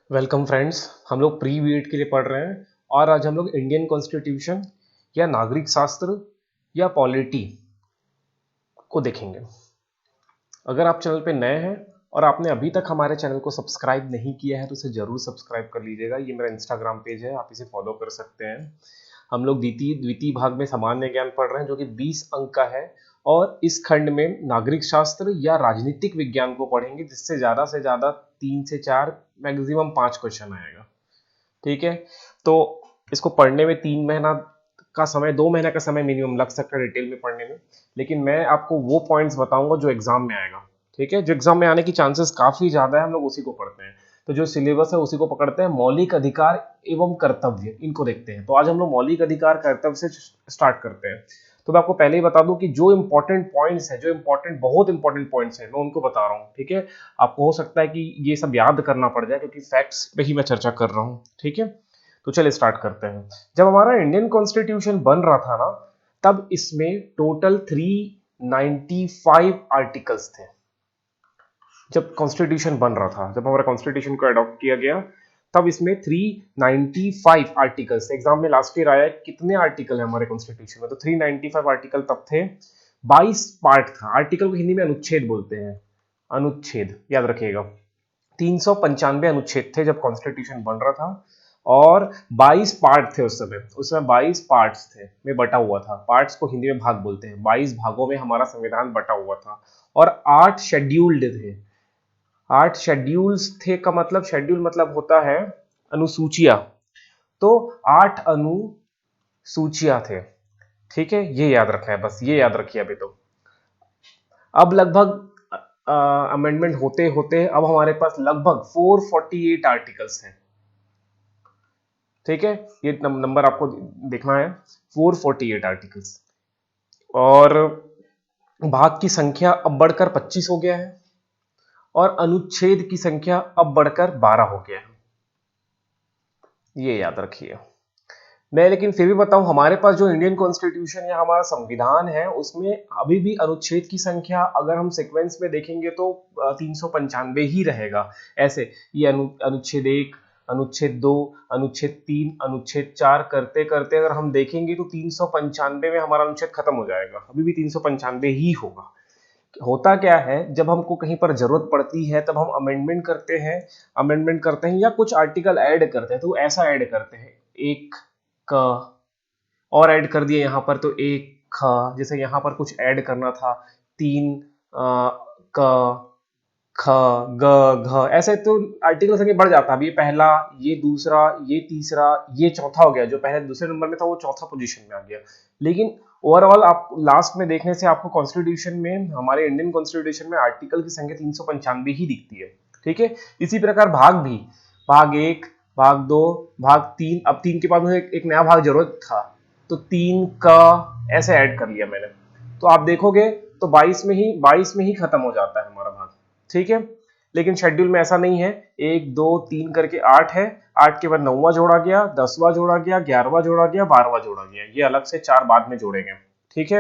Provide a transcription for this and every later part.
Welcome friends. हम लोग pre BEd के लिए पढ़ रहे हैं और आज हम लोग इंडियन कॉन्स्टिट्यूशन या नागरिक शास्त्र या पॉलिटी को देखेंगे। अगर आप चैनल पे नए हैं और आपने अभी तक हमारे चैनल को सब्सक्राइब नहीं किया है तो इसे जरूर सब्सक्राइब कर लीजिएगा। ये मेरा इंस्टाग्राम पेज है, आप इसे फॉलो कर सकते हैं। हम लोग द्वितीय भाग में सामान्य ज्ञान पढ़ रहे हैं जो कि 20 अंक का है और इस खंड में नागरिक शास्त्र या राजनीतिक विज्ञान को पढ़ेंगे जिससे ज़्यादा से ज़्यादा 3 से 4 मैक्सिमम 5 क्वेश्चन आएगा। ठीक है, तो इसको पढ़ने में 3 महीना का समय, 2 महीने का समय मिनिमम लग सकता है डिटेल में पढ़ने में, लेकिन मैं आपको वो पॉइंट्स बताऊंगा जो एग्जाम में आएगा। ठीक है, जो एग्जाम में आने की चांसेस काफी ज्यादा है, हम लोग उसी को पढ़ते हैं। तो जो सिलेबस है उसी को पकड़ते हैं। मौलिक अधिकार एवं कर्तव्य, इनको देखते हैं। तो आज हम लोग मौलिक अधिकार कर्तव्य से स्टार्ट करते हैं। तो मैं आपको पहले ही बता दूं कि जो इंपॉर्टेंट पॉइंट्स है, जो इंपॉर्टेंट बहुत इंपॉर्टेंट पॉइंट्स है, मैं उनको बता रहा हूँ। ठीक है, आपको हो सकता है कि ये सब याद करना पड़ जाए क्योंकि फैक्ट्स पे ही मैं चर्चा कर रहा हूँ। ठीक है, तो चलिए स्टार्ट करते हैं। जब हमारा इंडियन कॉन्स्टिट्यूशन बन रहा था ना, तब इसमें टोटल 395 आर्टिकल्स थे। जब कॉन्स्टिट्यूशन बन रहा था, जब हमारा कॉन्स्टिट्यूशन को अडॉप्ट किया गया, तब इसमें 395 आर्टिकल्स थे। एग्जाम में लास्ट ईयर आया कितने आर्टिकल है हमारे कॉन्स्टिट्यूशन में, तो 395 आर्टिकल तब थे। 22 पार्ट था। आर्टिकल को हिंदी में अनुच्छेद बोलते हैं, अनुच्छेद याद रखिएगा। 395 अनुच्छेद थे जब कॉन्स्टिट्यूशन बन रहा था और 22 पार्ट थे। उस समय 22 पार्ट्स थे में बटा हुआ था। पार्ट्स को हिंदी में भाग बोलते हैं। 22 भागों में हमारा संविधान बटा हुआ था और 8 शेड्यूल्ड थे। 8 शेड्यूल्स थे का मतलब, शेड्यूल मतलब होता है अनुसूचियां। तो 8 अनुसूचियां थे। ठीक है, ये याद रखा है, बस ये याद रखिए अभी तो। अब लगभग अमेंडमेंट होते होते अब हमारे पास लगभग 448 आर्टिकल्स हैं। ठीक है, ये नंबर आपको देखना है, 448 आर्टिकल्स। और भाग की संख्या अब बढ़कर 25 हो गया है और अनुच्छेद की संख्या अब बढ़कर 12 हो गया है। ये याद रखिए। मैं लेकिन फिर भी बताऊं, हमारे पास जो इंडियन कॉन्स्टिट्यूशन या हमारा संविधान है उसमें अभी भी अनुच्छेद की संख्या अगर हम सीक्वेंस में देखेंगे तो 395 ही रहेगा। ऐसे ये अनुच्छेद 1, अनुच्छेद 2, अनुच्छेद 3, अनुच्छेद 4 करते करते अगर हम देखेंगे तो 395 में हमारा अनुच्छेद खत्म हो जाएगा। अभी भी 395 ही होगा। होता क्या है, जब हमको कहीं पर जरूरत पड़ती है तब हम अमेंडमेंट करते हैं या कुछ आर्टिकल ऐड करते हैं। तो ऐसा ऐड करते हैं, एक का और ऐड कर दिया यहाँ पर, तो एक ख, जैसे यहाँ पर कुछ ऐड करना था, 3 क, ख, ग, घ, ऐसे तो आर्टिकल संख्या बढ़ जाता है। अब ये पहला, ये दूसरा, ये तीसरा, ये चौथा हो गया। जो पहले दूसरे नंबर में था वो चौथा पोजीशन में आ गया। लेकिन ओवरऑल आप लास्ट में देखने से आपको कॉन्स्टिट्यूशन में, हमारे इंडियन कॉन्स्टिट्यूशन में आर्टिकल की संख्या 395 ही दिखती है। ठीक है, इसी प्रकार भाग भी, भाग 1, भाग 2, भाग 3। अब 3 के बाद मुझे एक नया भाग जरूरत था, तो 3 का ऐसे ऐड कर लिया मैंने। तो आप देखोगे तो 22 में ही खत्म हो जाता है हमारा भाग। ठीक है, लेकिन शेड्यूल में ऐसा नहीं है। 1 2 3 करके 8 है। 8 के बाद 9वां जोड़ा गया, 10वां जोड़ा गया, 11वां जोड़ा गया, 12वां जोड़ा गया। ये अलग से 4 बाद में जोड़े गए। ठीक है,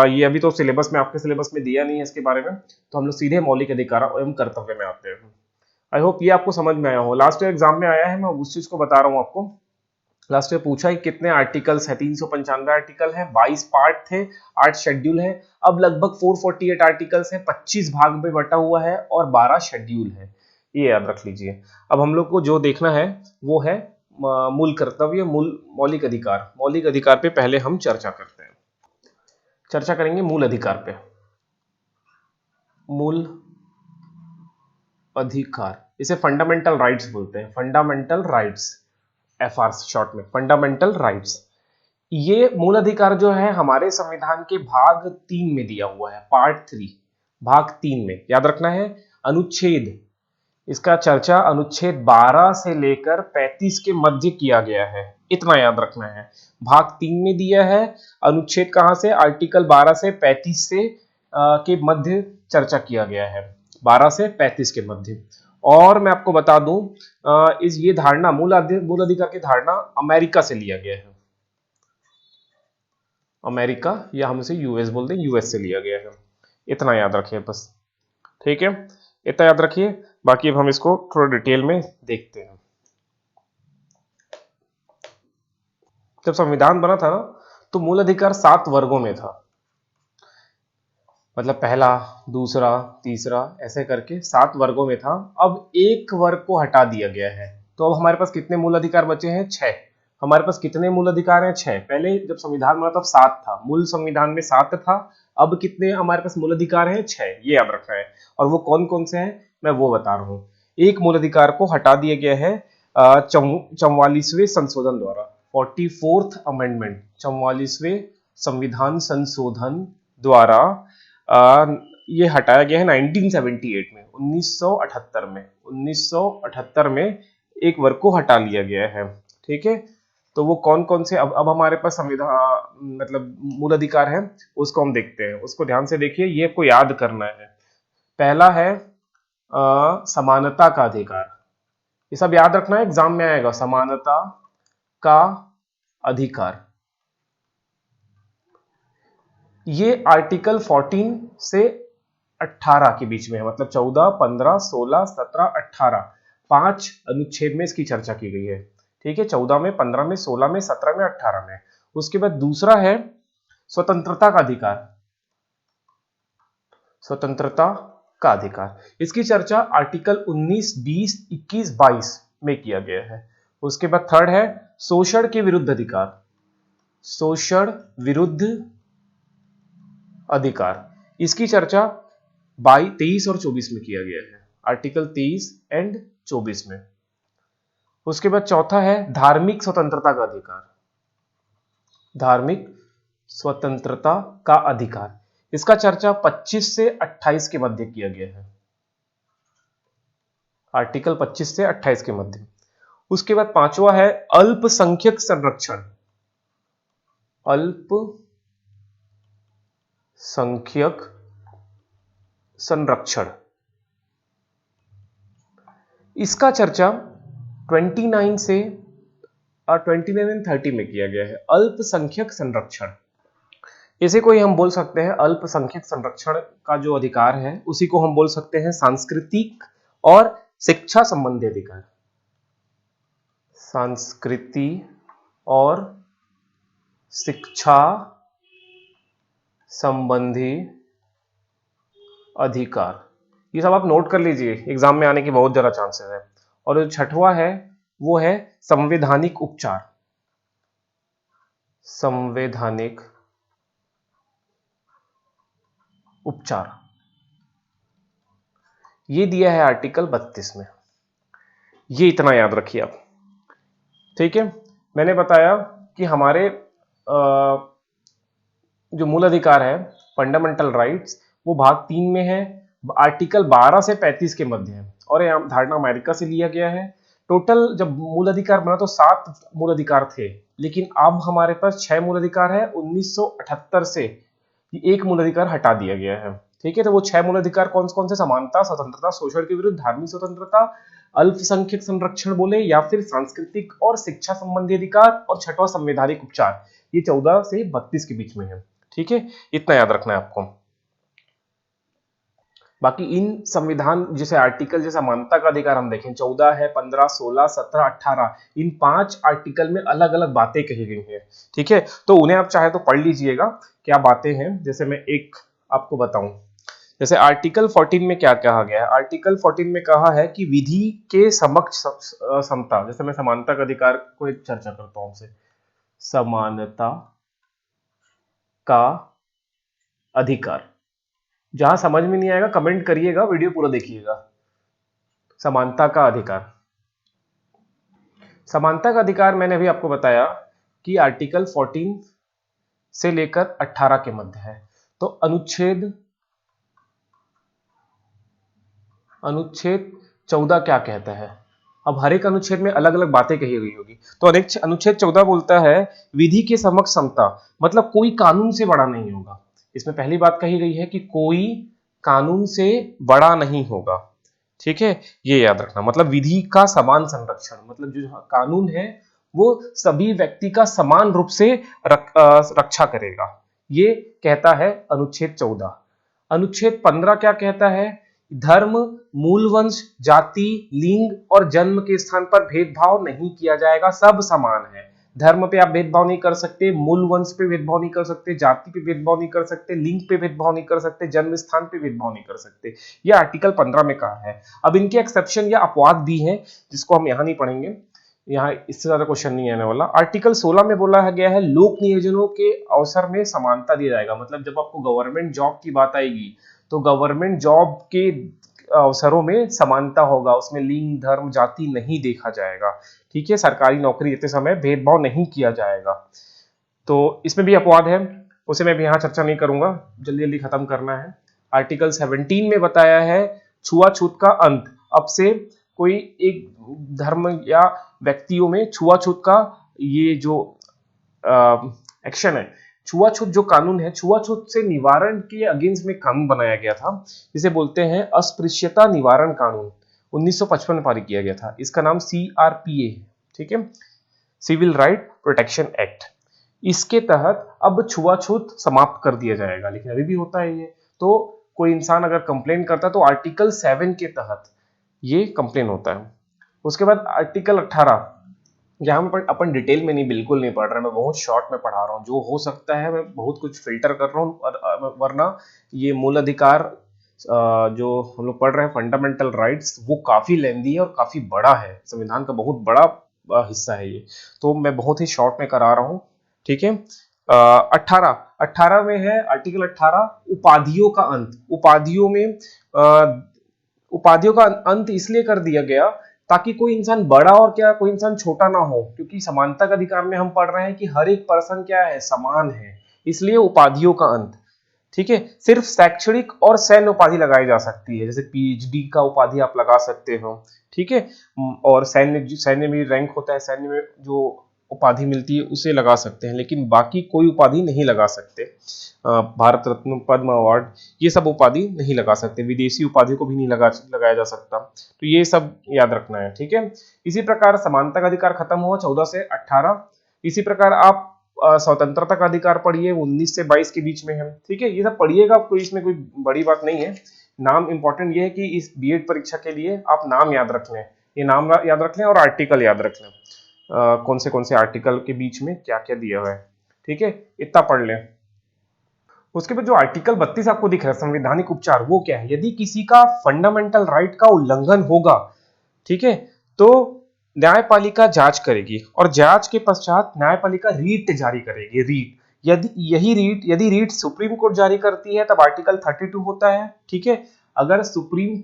ये अभी तो सिलेबस में, आपके सिलेबस में दिया नहीं है इसके बारे में। तो हम लोग सीधे मौलिक अधिकार एवं कर्तव्य में आते हैं। आई होप ये आपको समझ में आया हो। लास्ट ईयर एग्जाम में आया है, मैं उस चीज को बता रहा हूँ आपको। लास्ट में पूछा है कितने आर्टिकल्स है, 395 आर्टिकल है, 22 पार्ट थे, 8 शेड्यूल है। अब लगभग 448 आर्टिकल्स है, 25 भाग में बटा हुआ है और 12 शेड्यूल है। ये याद रख लीजिए। अब हम लोग को जो देखना है वो है मूल कर्तव्य, मूल मौलिक अधिकार। मौलिक अधिकार पे पहले हम चर्चा करते हैं। चर्चा करेंगे मूल अधिकार पे। मूल अधिकार, इसे फंडामेंटल राइट्स बोलते हैं। फंडामेंटल राइट्स, एफआर शॉर्ट में, फंडामेंटल राइट्स। ये मूल अधिकार जो है हमारे संविधान के भाग 3 में दिया हुआ है, पार्ट 3, भाग 3 में याद रखना है। अनुच्छेद, इसका चर्चा अनुच्छेद 12 से लेकर 35 के मध्य किया गया है, इतना याद रखना है। भाग 3 में दिया है। अनुच्छेद कहां से, आर्टिकल 12 से 35 से के मध्य चर्चा किया गया है, 12 से 35 के मध्य। और मैं आपको बता दूं, इस ये धारणा मूल अधिकार की धारणा अमेरिका से लिया गया है। अमेरिका, या हम इसे यूएस बोलते हैं, यूएस से लिया गया है। इतना याद रखिए बस। ठीक है, इतना याद रखिए। बाकी अब हम इसको थोड़ा डिटेल में देखते हैं। जब संविधान बना था ना, तो मूल अधिकार 7 वर्गों में था, मतलब पहला, दूसरा, तीसरा, ऐसे करके 7 वर्गों में था। अब एक वर्ग को हटा दिया गया है, तो अब हमारे पास कितने मूल अधिकार बचे हैं? 6। हमारे पास कितने मूल अधिकार हैं? 6। पहले जब संविधान बना तब 7 था, मूल संविधान में 7 था। अब कितने हमारे पास मूल अधिकार हैं? 6, ये याद रखना है। और वो कौन कौन से हैं मैं वो बता रहा हूँ। एक मूल अधिकार को हटा दिया गया है 44वें संशोधन द्वारा, 44th अमेंडमेंट, 44वें संविधान संशोधन द्वारा ये हटाया गया है 1978 में, 1978 में, 1978 में एक वर्ग को हटा लिया गया है। ठीक है, तो वो कौन कौन से अब हमारे पास संविधान मतलब मूल अधिकार है, उसको हम देखते हैं। उसको ध्यान से देखिए, ये आपको याद करना है। पहला है समानता का अधिकार। ये सब याद रखना है, एग्जाम में आएगा। समानता का अधिकार, ये आर्टिकल 14 से 18 के बीच में है, मतलब 14, 15, 16, 17, 18, 5 अनुच्छेद में इसकी चर्चा की गई है। ठीक है, 14 में, 15 में, 16 में, 17 में, 18 में। उसके बाद दूसरा है स्वतंत्रता का अधिकार। स्वतंत्रता का अधिकार, इसकी चर्चा आर्टिकल 19, 20, 21, 22 में किया गया है। उसके बाद थर्ड है शोषण के विरुद्ध अधिकार। शोषण विरुद्ध अधिकार, इसकी चर्चा 23 और 24 में किया गया है, आर्टिकल 23 एंड 24 में। उसके बाद चौथा है धार्मिक स्वतंत्रता का अधिकार। धार्मिक स्वतंत्रता का अधिकार, इसका चर्चा 25 से 28 के मध्य किया गया है, आर्टिकल 25 से 28 के मध्य। उसके बाद पांचवा है अल्पसंख्यक संरक्षण। अल्पसंख्यक संरक्षण, इसका चर्चा 29 से 29 एंड 30 में किया गया है। अल्पसंख्यक संरक्षण, इसे कोई हम बोल सकते हैं, अल्पसंख्यक संरक्षण का जो अधिकार है उसी को हम बोल सकते हैं सांस्कृतिक और शिक्षा संबंधी अधिकार। संस्कृति और शिक्षा संबंधी अधिकार, ये सब आप नोट कर लीजिए, एग्जाम में आने की बहुत ज्यादा चांसेस है। और जो छठवां है वो है संवैधानिक उपचार। संवैधानिक उपचार, ये दिया है आर्टिकल 32 में। ये इतना याद रखिए आप। ठीक है, मैंने बताया कि हमारे जो मूल अधिकार है, फंडामेंटल राइट्स, वो भाग 3 में है, आर्टिकल 12 से 35 के मध्य है, और यह धारणा अमेरिका से लिया गया है। टोटल जब मूल अधिकार बना तो 7 मूल अधिकार थे, लेकिन अब हमारे पास 6 मूल अधिकार है। 1978 से एक मूल अधिकार हटा दिया गया है। ठीक है, तो वो 6 मूल अधिकार कौन कौन से? समानता, स्वतंत्रता, शोषण के विरुद्ध, धार्मिक स्वतंत्रता, अल्पसंख्यक संरक्षण बोले या फिर सांस्कृतिक और शिक्षा संबंधी अधिकार, और छठवां संवैधानिक उपचार। ये 14 से 32 के बीच में है। ठीक है, इतना याद रखना है आपको। बाकी इन संविधान जैसे आर्टिकल, जैसे समानता का अधिकार हम देखें, 14 है, 15, 16, 17, 18, इन 5 आर्टिकल में अलग अलग बातें कही गई हैं। ठीक है, तो उन्हें आप चाहे तो पढ़ लीजिएगा क्या बातें हैं। जैसे मैं एक आपको बताऊं, जैसे आर्टिकल 14 में क्या कहा गया है। आर्टिकल 14 में कहा है कि विधि के समक्ष समता, जैसे मैं समानता का अधिकार को एक चर्चा करता हूं, समानता का अधिकार, जहां समझ में नहीं आएगा कमेंट करिएगा, वीडियो पूरा देखिएगा। समानता का अधिकार, समानता का अधिकार मैंने अभी आपको बताया कि आर्टिकल 14 से लेकर 18 के मध्य है। तो अनुच्छेद 14 क्या कहता है? अब हर एक अनुच्छेद में अलग अलग बातें कही गई होगी। तो अनुच्छेद 14 बोलता है विधि के समक्ष समता, मतलब कोई कानून से बड़ा नहीं होगा। इसमें पहली बात कही गई है कि कोई कानून से बड़ा नहीं होगा। ठीक है, ये याद रखना, मतलब विधि का समान संरक्षण, मतलब जो कानून है वो सभी व्यक्ति का समान रूप से रक्षा करेगा, ये कहता है अनुच्छेद 14। अनुच्छेद 15 क्या कहता है धर्म, मूल वंश, जाति, लिंग और जन्म के स्थान पर भेदभाव नहीं किया जाएगा, सब समान है। धर्म पे आप भेदभाव नहीं कर सकते, मूल वंश पे भेदभाव नहीं कर सकते, जाति पे भेदभाव नहीं कर सकते, लिंग पे भेदभाव नहीं कर सकते, जन्म स्थान पे भेदभाव नहीं कर सकते। यह आर्टिकल 15 में कहा है। अब इनके एक्सेप्शन या अपवाद भी हैं, जिसको हम यहां नहीं पढ़ेंगे, यहाँ इससे ज्यादा क्वेश्चन नहीं आने वाला। आर्टिकल 16 में बोला गया है लोक नियोजनों के अवसर में समानता दिया जाएगा। मतलब जब आपको गवर्नमेंट जॉब की बात आएगी तो गवर्नमेंट जॉब के अवसरों में समानता होगा, उसमें लिंग, धर्म, जाति नहीं देखा जाएगा। ठीक है, सरकारी नौकरी देते समय भेदभाव नहीं किया जाएगा। तो इसमें भी अपवाद है, उसे मैं भी यहाँ चर्चा नहीं करूंगा, जल्दी जल्दी खत्म करना है। आर्टिकल 17 में बताया है छुआछूत का अंत। अब से कोई एक धर्म या व्यक्तियों में छुआछूत का ये जो एक्शन है, छुआछूत जो कानून है, छुआछूत से निवारण के अगेंस्ट में कानून बनाया गया था, जिसे बोलते हैं अस्पृश्यता निवारण कानून, 1955 में पारित किया गया था। इसका नाम CRPA है, ठीक है, सिविल राइट प्रोटेक्शन एक्ट। इसके तहत अब छुआछूत समाप्त कर दिया जाएगा, लेकिन अभी भी होता है ये। तो कोई इंसान अगर कंप्लेन करता है तो आर्टिकल 7 के तहत ये कंप्लेन होता है। उसके बाद आर्टिकल 18, यहाँ पर अपन डिटेल में नहीं, बिल्कुल नहीं पढ़ रहा, मैं बहुत शॉर्ट में पढ़ा रहा हूँ, जो हो सकता है मैं बहुत कुछ फिल्टर कर रहा हूँ, वरना ये मूल अधिकार जो हम लोग पढ़ रहे हैं फंडामेंटल राइट्स, वो काफी लेंदी है और काफी बड़ा है, संविधान का बहुत बड़ा हिस्सा है ये, तो मैं बहुत ही शॉर्ट में करा रहा हूँ। ठीक है, 18 में है आर्टिकल 18 उपाधियों का अंत। उपाधियों में उपाधियों का अंत इसलिए कर दिया गया ताकि कोई इंसान बड़ा और क्या कोई इंसान छोटा ना हो, क्योंकि समानता का अधिकार में हम पढ़ रहे हैं कि हर एक पर्सन क्या है, समान है, इसलिए उपाधियों का अंत। ठीक है, सिर्फ शैक्षणिक और सैन्य उपाधि लगाई जा सकती है, जैसे PhD का उपाधि आप लगा सकते हो। ठीक है, और सैन्य में रैंक होता है, सैन्य में जो उपाधि मिलती है उसे लगा सकते हैं, लेकिन बाकी कोई उपाधि नहीं लगा सकते। भारत रत्न, पद्म अवार्ड, ये सब उपाधि नहीं लगा सकते, विदेशी उपाधि को भी नहीं लगाया जा सकता। तो ये सब याद रखना है। ठीक है, इसी प्रकार समानता का अधिकार खत्म हुआ 14 से 18। इसी प्रकार आप स्वतंत्रता का अधिकार पढ़िए, 19 से 22 के बीच में है। ठीक है, ये सब पढ़िएगा, कोई इसमें कोई बड़ी बात नहीं है। नाम इंपॉर्टेंट ये है कि इस B.Ed परीक्षा के लिए आप नाम याद रख लें, ये नाम याद रख लें और आर्टिकल याद रख लें, कौन से आर्टिकल के बीच में क्या क्या दिया हुआ है। ठीक है, इतना पढ़ लें। उसके बाद जो आर्टिकल 32 आपको दिख रहा है संवैधानिक उपचार, वो क्या है? यदि किसी का फंडामेंटल राइट का उल्लंघन होगा, ठीक है, तो न्यायपालिका जांच करेगी और जांच के पश्चात न्यायपालिका रीट जारी करेगी। रीट, यदि रीट सुप्रीम कोर्ट जारी करती है तब आर्टिकल 32 होता है। ठीक है, अगर सुप्रीम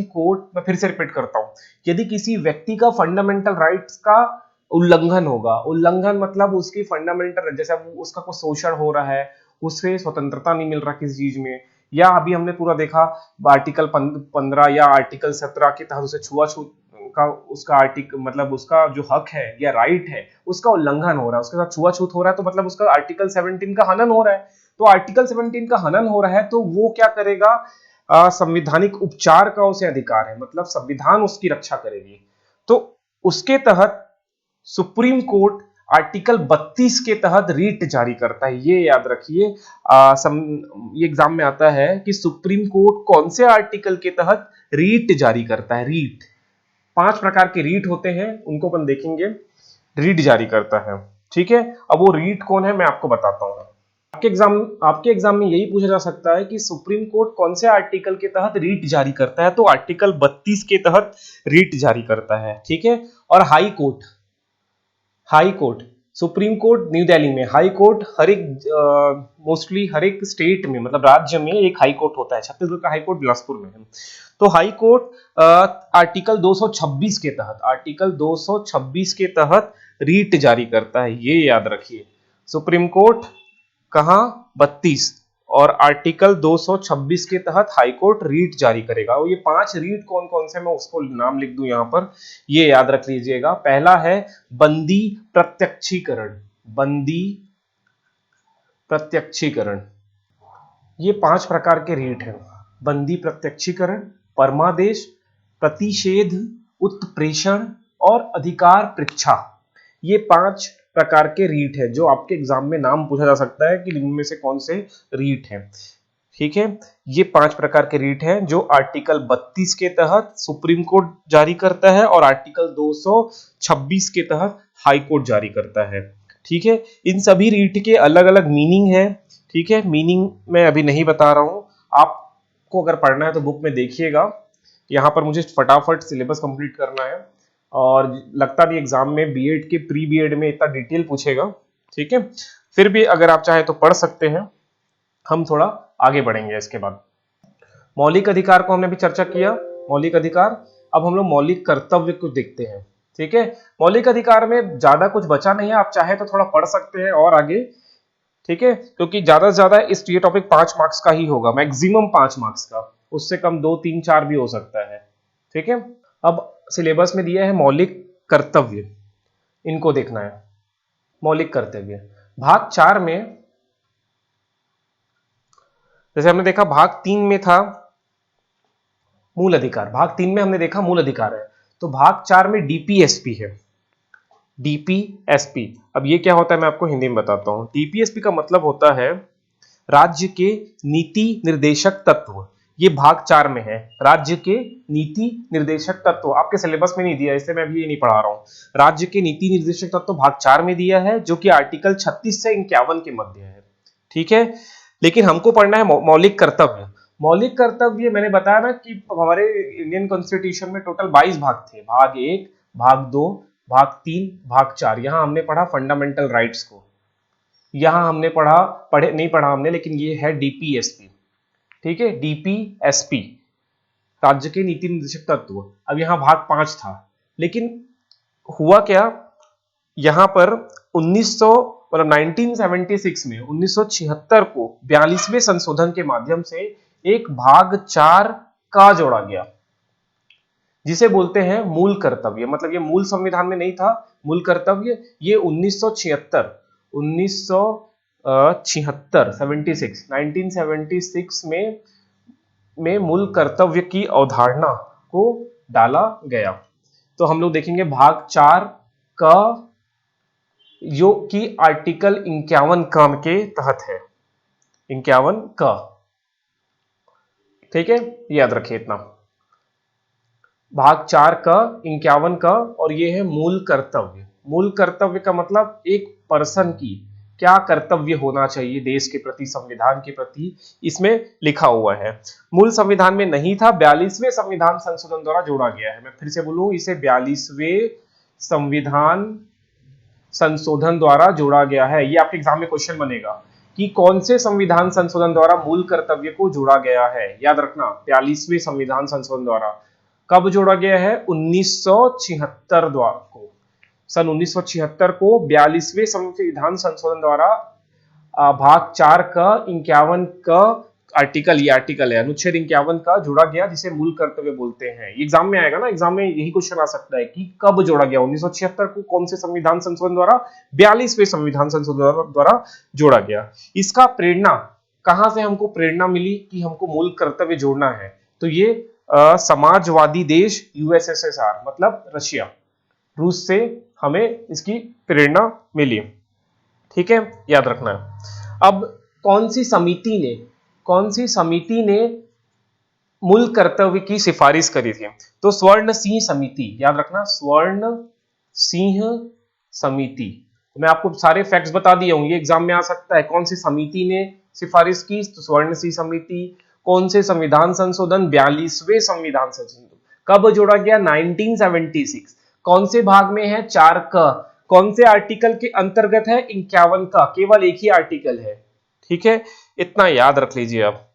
कोर्ट मैं फिर से रिपीट करता हूं, यदि किसी व्यक्ति का फंडामेंटल राइट्स का उल्लंघन होगा, उल्लंघन मतलब उसकी फंडामेंटल, जैसे उसका कुछ शोषण हो रहा है, उसे स्वतंत्रता नहीं मिल रहा किसी चीज में, या अभी हमने पूरा देखा आर्टिकल 15 या आर्टिकल 17 के तहत उसे छुआछूत का उसका आर्टिकल मतलब उसका जो हक है या राइट है उसका उल्लंघन हो रहा है, उसके साथ छुआछूत हो रहा है, तो मतलब उसका आर्टिकल 17 का हनन हो रहा है। तो आर्टिकल 17 का हनन हो रहा है तो वो क्या करेगा, संविधानिक उपचार का उसे अधिकार है, मतलब संविधान उसकी रक्षा करेगी। तो उसके तहत सुप्रीम कोर्ट आर्टिकल 32 के तहत रीट जारी करता है। ये याद रखिए, ये एग्जाम में आता है कि सुप्रीम कोर्ट कौन से आर्टिकल के तहत रीट जारी करता है। रीट, 5 प्रकार के रीट होते हैं, उनको अपन देखेंगे। रीट जारी करता है, ठीक है। अब वो रीट कौन है मैं आपको बताता हूं। आपके एग्जाम में यही पूछा जा सकता है कि सुप्रीम कोर्ट कौन से आर्टिकल के तहत रीट जारी करता है, तो आर्टिकल 32 के तहत रीट जारी करता है। ठीक है, और high court, supreme court new Delhi में, हाई कोर्ट हर एक मोस्टली हर एक स्टेट में, मतलब राज्य में एक हाई कोर्ट होता है। छत्तीसगढ़ का हाई कोर्ट बिलासपुर में है। तो हाई कोर्ट आर्टिकल 226 के तहत रीट जारी करता है, ये याद रखिए। सुप्रीम कोर्ट कहां, 32, और आर्टिकल 226 के तहत हाई कोर्ट रीट जारी करेगा। और ये 5 रीट कौन कौन से, मैं उसको नाम लिख दूं यहां पर, ये याद रख लीजिएगा। पहला है बंदी प्रत्यक्षीकरण, ये 5 प्रकार के रीट हैं। बंदी प्रत्यक्षीकरण, परमादेश, प्रतिषेध, उत्प्रेषण और अधिकार पृच्छा, ये 5 प्रकार के रीट है जो आपके एग्जाम में नाम पूछा जा सकता है कि इनमें से कौन से रीट हैं। ठीक है, ये 5 प्रकार के रीट हैं जो आर्टिकल 32 के तहत सुप्रीम कोर्ट जारी करता है और आर्टिकल 226 के तहत हाई कोर्ट जारी करता है। ठीक है, इन सभी रीट के अलग अलग मीनिंग है। ठीक है, मीनिंग मैं अभी नहीं बता रहा हूं, आपको अगर पढ़ना है तो बुक में देखिएगा। यहाँ पर मुझे फटाफट सिलेबस कंप्लीट करना है और लगता भी एग्जाम में बीएड के प्री बीएड में इतना डिटेल पूछेगा। ठीक है, फिर भी अगर आप चाहे तो पढ़ सकते हैं, हम थोड़ा आगे बढ़ेंगे इसके बाद। मौलिक अधिकार को हमने भी चर्चा किया, मौलिक अधिकार। अब हम लोग मौलिक कर्तव्य को देखते हैं। ठीक है, मौलिक अधिकार में ज्यादा कुछ बचा नहीं है, आप चाहे तो थोड़ा पढ़ सकते हैं और आगे। ठीक है, क्योंकि ज्यादा से ज्यादा इस ये टॉपिक 5 मार्क्स का ही होगा, मैक्सिमम 5 मार्क्स का, उससे कम 2 3 4 भी हो सकता है। ठीक है, अब सिलेबस में दिया है मौलिक कर्तव्य, इनको देखना है। मौलिक कर्तव्य भाग 4 में, जैसे हमने देखा भाग 3 में था मूल अधिकार, भाग 3 में हमने देखा मूल अधिकार है, तो भाग 4 में डीपीएसपी है। डीपीएसपी, अब ये क्या होता है मैं आपको हिंदी में बताता हूं। डीपीएसपी का मतलब होता है राज्य के नीति निर्देशक तत्व, ये भाग 4 में है। राज्य के नीति निर्देशक तत्व आपके सिलेबस में नहीं दिया, इसलिए मैं अभी ये नहीं पढ़ा रहा हूं। राज्य के नीति निर्देशक तत्व भाग 4 में दिया है, जो कि आर्टिकल 36 से 51 के मध्य है। ठीक है, लेकिन हमको पढ़ना है मौलिक कर्तव्य। मौलिक कर्तव्य मैंने बताया ना कि हमारे इंडियन कॉन्स्टिट्यूशन में टोटल 22 भाग थे, भाग 1, भाग 2, भाग 3, भाग 4। यहां हमने पढ़ा फंडामेंटल राइट्स को, यहां हमने पढ़े नहीं पढ़ा हमने, लेकिन ये है डीपीएसपी। ठीक है, डीपीएसपी राज्य के नीति निर्देशक तत्व। अब यहां भाग 5 था, लेकिन हुआ क्या, यहां पर 1976 में 1976 को 42वें संशोधन के माध्यम से एक भाग 4 का जोड़ा गया, जिसे बोलते हैं मूल कर्तव्य। मतलब ये मूल संविधान में नहीं था मूल कर्तव्य, ये 1976 में मूल कर्तव्य की अवधारणा को डाला गया। तो हम लोग देखेंगे भाग 4 का, जो कि आर्टिकल 51 काम के तहत है, 51 का। ठीक है, याद रखिए इतना, भाग 4 का 51 का, और ये है मूल कर्तव्य। मूल कर्तव्य का मतलब एक पर्सन की क्या कर्तव्य होना चाहिए देश के प्रति, संविधान के प्रति, इसमें लिखा हुआ है। मूल संविधान में नहीं था, 42वें संविधान संशोधन द्वारा जोड़ा गया है। मैं फिर से बोलूं, इसे 42वें संविधान संशोधन द्वारा जोड़ा गया है। ये आपके एग्जाम में क्वेश्चन बनेगा कि कौन से संविधान संशोधन द्वारा मूल कर्तव्य को जोड़ा गया है। याद रखना, 42वें संविधान संशोधन द्वारा। कब जोड़ा गया है? 1976 द्वारा को, सन 1976 को 42वें संविधान संशोधन द्वारा भाग 4 का 51 का आर्टिकल, ये आर्टिकल है अनुच्छेद 51 का जोड़ा गया, जिसे मूल कर्तव्य बोलते हैं। ये एग्जाम में आएगा ना, एग्जाम में यही क्वेश्चन आ सकता है कि कब जोड़ा गया, 1976 को कौन से संविधान संशोधन द्वारा? 42वें संविधान संशोधन द्वारा जोड़ा गया। इसका प्रेरणा कहां से हमको प्रेरणा मिली कि हमको मूल कर्तव्य जोड़ना है? तो ये समाजवादी देश यूएसएसआर, मतलब रशिया, रूस से हमें इसकी प्रेरणा मिली। ठीक है, याद रखना है। अब कौन सी समिति ने मूल कर्तव्य की सिफारिश करी थी? तो स्वर्ण सिंह समिति, याद रखना, स्वर्ण सिंह समिति। मैं आपको सारे फैक्ट्स बता दिया हूं, ये एग्जाम में आ सकता है। कौन सी समिति ने सिफारिश की? तो स्वर्ण सिंह समिति। कौन से संविधान संशोधन? 42वें संविधान संशोधन। कब जोड़ा गया? 1976। कौन से भाग में है? 4 का। कौन से आर्टिकल के अंतर्गत है? 51 का। केवल एक ही आर्टिकल है। ठीक है, इतना याद रख लीजिए आप।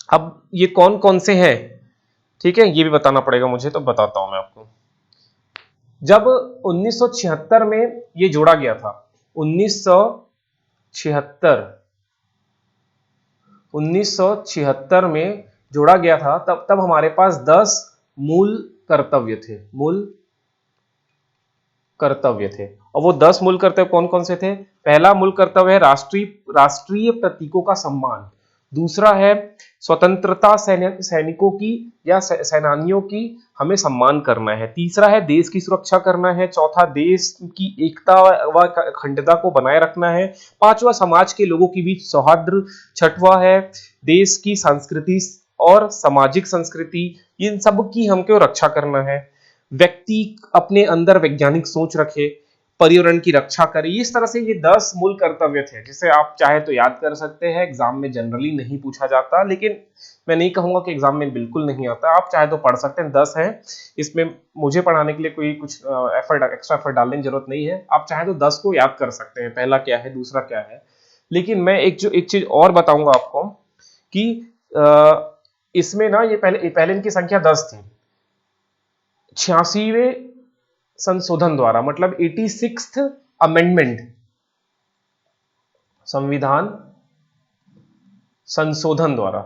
अब ये कौन कौन से हैं, ठीक है, ये भी बताना पड़ेगा मुझे, तो बताता हूं मैं आपको। जब 1976 में ये जोड़ा गया था, 1976 में जोड़ा गया था, तब हमारे पास 10 मूल कर्तव्य थे। और वो 10 मूल कर्तव्य कौन कौन से थे? पहला मूल कर्तव्य है राष्ट्रीय प्रतीकों का सम्मान। दूसरा है स्वतंत्रता सैनिकों की या सेनानियों की हमें सम्मान करना है। तीसरा है देश की सुरक्षा करना है। चौथा देश की एकता व अखंडता को बनाए रखना है। पांचवा समाज के लोगों के बीच सौहार्द। छठवां है देश की संस्कृति और सामाजिक संस्कृति, इन सब की हमको रक्षा करना है। व्यक्ति अपने अंदर वैज्ञानिक सोच रखे, पर्यावरण की रक्षा करे। इस तरह से ये 10 मूल कर्तव्य थे जिसे आप चाहे तो याद कर सकते हैं। एग्जाम में जनरली नहीं पूछा जाता, लेकिन मैं नहीं कहूंगा कि एग्जाम में बिल्कुल नहीं आता, आप चाहे तो पढ़ सकते हैं। 10 है, इसमें मुझे पढ़ाने के लिए कोई कुछ एक्स्ट्रा एफर्ट डालने की जरूरत नहीं है। आप चाहे तो 10 को याद कर सकते हैं, पहला क्या है दूसरा क्या है। लेकिन मैं एक चीज और बताऊंगा आपको कि इसमें ना ये पहले इनकी संख्या 10 थी। 86वें संशोधन द्वारा, मतलब 86th अमेंडमेंट, संविधान संशोधन द्वारा,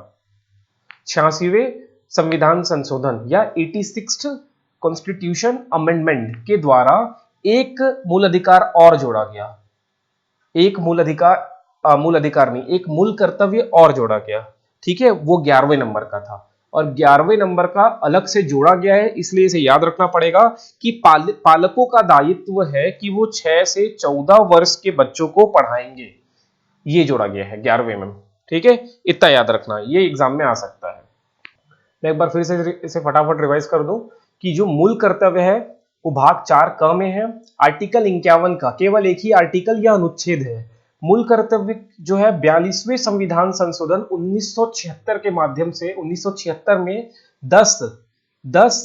86वें संविधान संशोधन या 86th कॉन्स्टिट्यूशन अमेंडमेंट के द्वारा एक मूल अधिकार और जोड़ा गया। एक मूल अधिकार नहीं, एक मूल कर्तव्य और जोड़ा गया। ठीक है, वो 11वें नंबर का था और 11वें नंबर का अलग से जोड़ा गया है, इसलिए इसे याद रखना पड़ेगा कि पालकों का दायित्व है कि वो 6 से 14 वर्ष के बच्चों को पढ़ाएंगे। ये जोड़ा गया है 11वें में। ठीक है, इतना याद रखना, ये एग्जाम में आ सकता है। मैं एक बार फिर से इसे फटाफट रिवाइज कर दूं कि जो मूल कर्तव्य है वो भाग 4 क में है, आर्टिकल 51 का केवल एक ही आर्टिकल या अनुच्छेद है। मूल कर्तव्य जो है 42वें संविधान संशोधन 1976 के माध्यम से 1976 में 10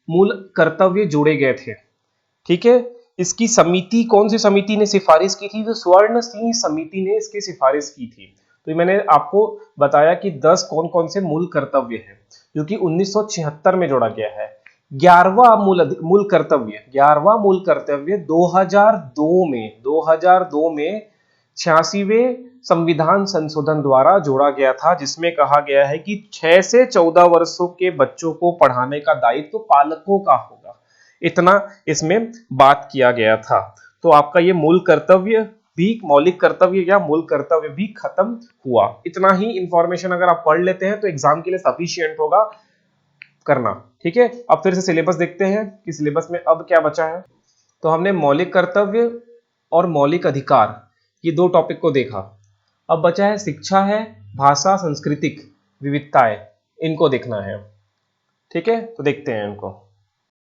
मूल कर्तव्य जोड़े गए थे। ठीक है, इसकी समिति, कौन सी समिति ने सिफारिश की थी? तो स्वर्ण सिंह समिति ने इसकी सिफारिश की थी। तो मैंने आपको बताया कि 10 कौन कौन से मूल कर्तव्य हैं जो कि 1976 में जोड़ा गया है। 11वां मूल कर्तव्य 2002 में 86वें संविधान संशोधन द्वारा जोड़ा गया था, जिसमें कहा गया है कि 6 से 14 वर्षों के बच्चों को पढ़ाने का दायित्व पालकों का होगा। इतना इसमें बात किया गया था। तो आपका ये मूल कर्तव्य भी, मौलिक कर्तव्य या मूल कर्तव्य भी खत्म हुआ। इतना ही इंफॉर्मेशन अगर आप पढ़ लेते हैं तो एग्जाम के लिए सफिशिएंट होगा करना। ठीक है, अब फिर से सिलेबस देखते हैं कि सिलेबस में अब क्या बचा है। तो हमने मौलिक कर्तव्य और मौलिक अधिकार ये 2 टॉपिक को देखा। अब बचा है शिक्षा है, भाषा, सांस्कृतिक विविधताएं, इनको देखना है। ठीक है, तो देखते हैं इनको।